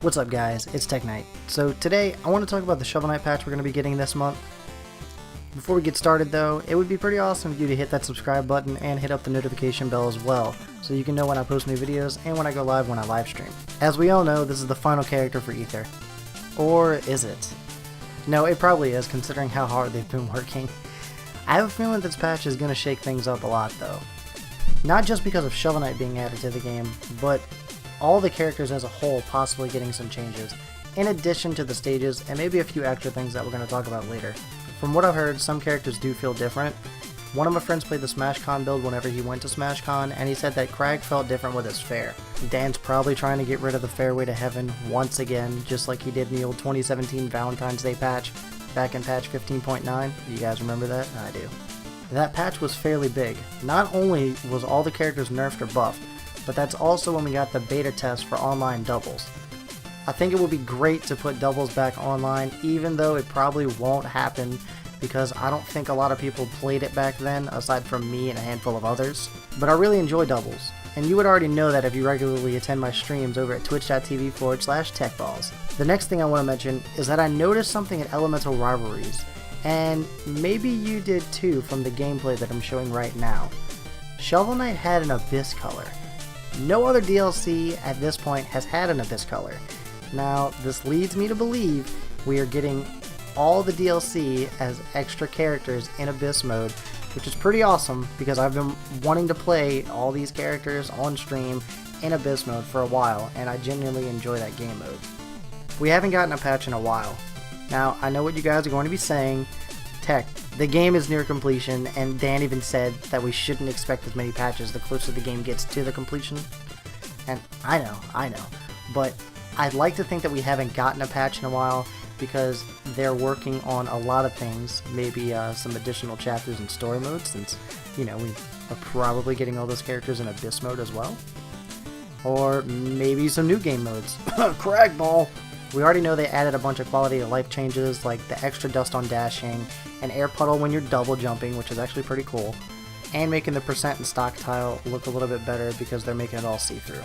What's up guys, it's Tech Knight. So today I want to talk about the Shovel Knight patch we're going to be getting this month. Before we get started though, it would be pretty awesome for you to hit that subscribe button and hit up the notification bell as well, so you can know when I post new videos and when I go live when I live stream. As we all know, this is the final character for Aether. Or is it? No, it probably is, considering how hard they've been working. I have a feeling this patch is going to shake things up a lot though. Not just because of Shovel Knight being added to the game, but all the characters as a whole possibly getting some changes, in addition to the stages and maybe a few extra things that we're going to talk about later. From what I've heard, some characters do feel different. One of my friends played the SmashCon build whenever he went to SmashCon, and he said that Crag felt different with his fair. Dan's probably trying to get rid of the Fairway to Heaven once again, just like he did in the old 2017 Valentine's Day patch, back in patch 15.9. You guys remember that? I do. That patch was fairly big. Not only was all the characters nerfed or buffed, but that's also when we got the beta test for online doubles. I think it would be great to put doubles back online, even though it probably won't happen because I don't think a lot of people played it back then, aside from me and a handful of others. But I really enjoy doubles, and you would already know that if you regularly attend my streams over at twitch.tv/techballs. The next thing I want to mention is that I noticed something at Elemental Rivalries, and maybe you did too from the gameplay that I'm showing right now. Shovel Knight had an Abyss color. No other DLC at this point has had an Abyss color. Now, this leads me to believe we are getting all the DLC as extra characters in Abyss mode, which is pretty awesome because I've been wanting to play all these characters on stream in Abyss mode for a while, and I genuinely enjoy that game mode. We haven't gotten a patch in a while. Now, I know what you guys are going to be saying. Tech, the game is near completion, and Dan even said that we shouldn't expect as many patches the closer the game gets to the completion. And I know, but I'd like to think that we haven't gotten a patch in a while because they're working on a lot of things, maybe some additional chapters and story modes, since, you know, we are probably getting all those characters in Abyss mode as well. Or maybe some new game modes. Cragball! We already know they added a bunch of quality of life changes, like the extra dust on dashing, an air puddle when you're double jumping, which is actually pretty cool, and making the percent and stock tile look a little bit better because they're making it all see-through.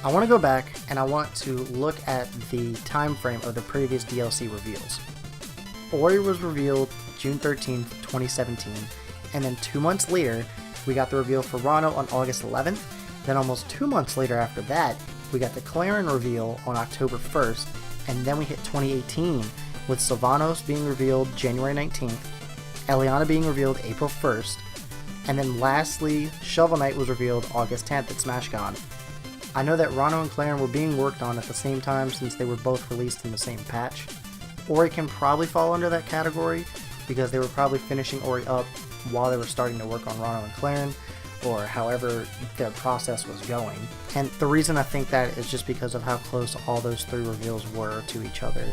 I want to go back and I want to look at the time frame of the previous DLC reveals. Ori was revealed June 13th, 2017, and then 2 months later, we got the reveal for Rano on August 11th, then almost 2 months later after that, we got the Claren reveal on October 1st, and then we hit 2018 with Sylvanos being revealed January 19th, Eliana being revealed April 1st, and then lastly, Shovel Knight was revealed August 10th at SmashCon. I know that Rano and Claren were being worked on at the same time since they were both released in the same patch. Ori can probably fall under that category because they were probably finishing Ori up while they were starting to work on Rano and Claren, or however their process was going. And the reason I think that is just because of how close all those three reveals were to each other.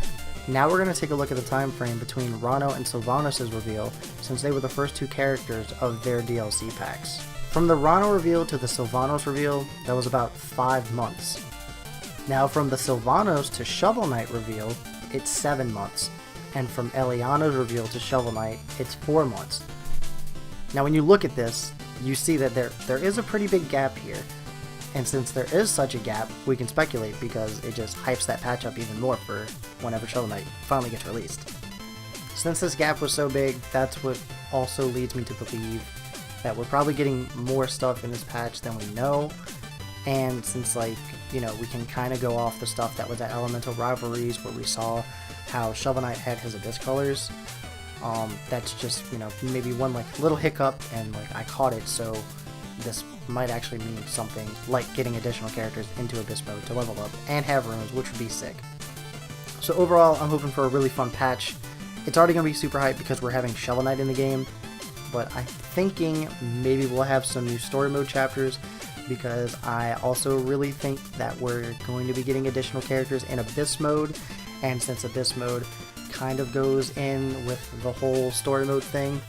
Now we're going to take a look at the time frame between Rano and Sylvanos' reveal, since they were the first two characters of their DLC packs. From the Rano reveal to the Sylvanos reveal, that was about 5 months. Now from the Sylvanos to Shovel Knight reveal, it's 7 months. And from Eliana's reveal to Shovel Knight, it's 4 months. Now when you look at this, you see that there is a pretty big gap here. And since there is such a gap, we can speculate because it just hypes that patch up even more for whenever Shovel Knight finally gets released. Since this gap was so big, that's what also leads me to believe that we're probably getting more stuff in this patch than we know. And since, like, you know, we can kind of go off the stuff that was at Elemental Rivalries where we saw how Shovel Knight had his Abyss colors, that's just, you know, maybe one like little hiccup, and like I caught it, so this might actually mean something like getting additional characters into Abyss mode to level up and have runes, which would be sick. So overall, I'm hoping for a really fun patch. It's already going to be super hype because we're having Shovel Knight in the game, but I'm thinking maybe we'll have some new story mode chapters because I also really think that we're going to be getting additional characters in Abyss mode, and since Abyss mode kind of goes in with the whole story mode thing,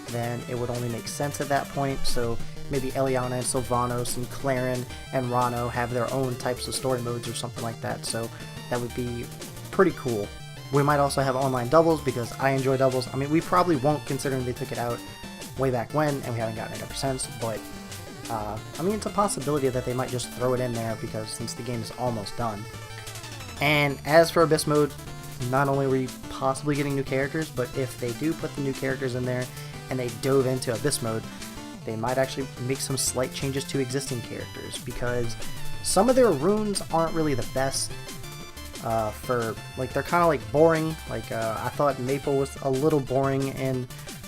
then it would only make sense at that point. So maybe Eliana and Sylvanos and Claren and Rano have their own types of story modes or something like that, so that would be pretty cool. We might also have online doubles because I enjoy doubles. I mean, we probably won't considering they took it out, way back when, and we haven't gotten it ever since, but I mean, it's a possibility that they might just throw it in there because since the game is almost done. And as for Abyss mode, not only were you possibly getting new characters, but if they do put the new characters in there and they dove into Abyss mode, they might actually make some slight changes to existing characters, because some of their runes aren't really the best. They're kind of like boring. I thought Maple was a little boring in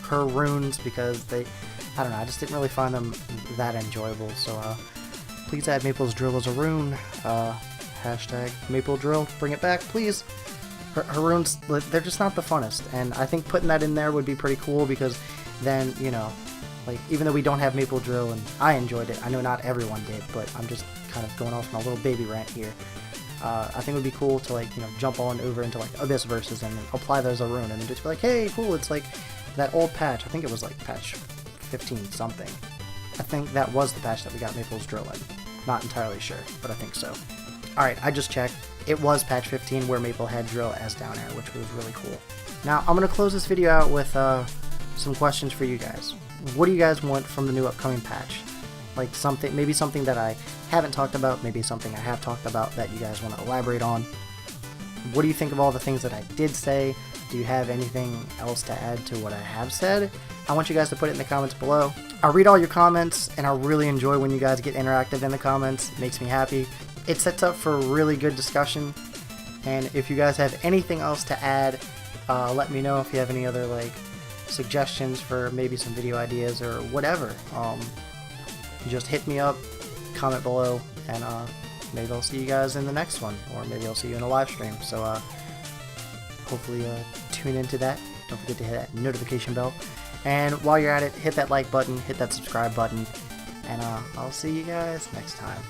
her runes because I don't know, I just didn't really find them that enjoyable. So please add Maple's drill as a rune. Hashtag Maple drill, bring it back, please. Her runes, they're just not the funnest, and I think putting that in there would be pretty cool, because then, you know, like, even though we don't have Maple drill and I enjoyed it, I know not everyone did, but I'm just kind of going off on a little baby rant here. I think it would be cool to, like, you know, jump on over into like Abyss verses and apply those as a rune, and then just be like, hey, cool, it's like that old patch. I think it was like patch 15 something. I think that was the patch that we got Maple's drill in. Not entirely sure, but I think so. Alright, I just checked. It was patch 15 where Maple had drill as down air, which was really cool. Now, I'm going to close this video out with some questions for you guys. What do you guys want from the new upcoming patch? Like maybe something that I haven't talked about, maybe something I have talked about that you guys want to elaborate on. What do you think of all the things that I did say? Do you have anything else to add to what I have said? I want you guys to put it in the comments below. I read all your comments, and I really enjoy when you guys get interactive in the comments. It makes me happy. It sets up for a really good discussion, and if you guys have anything else to add, let me know. If you have any other like suggestions for maybe some video ideas or whatever, just hit me up, comment below, and maybe I'll see you guys in the next one, or maybe I'll see you in a live stream. So hopefully tune into that. Don't forget to hit that notification bell, and while you're at it, hit that like button, hit that subscribe button, and I'll see you guys next time.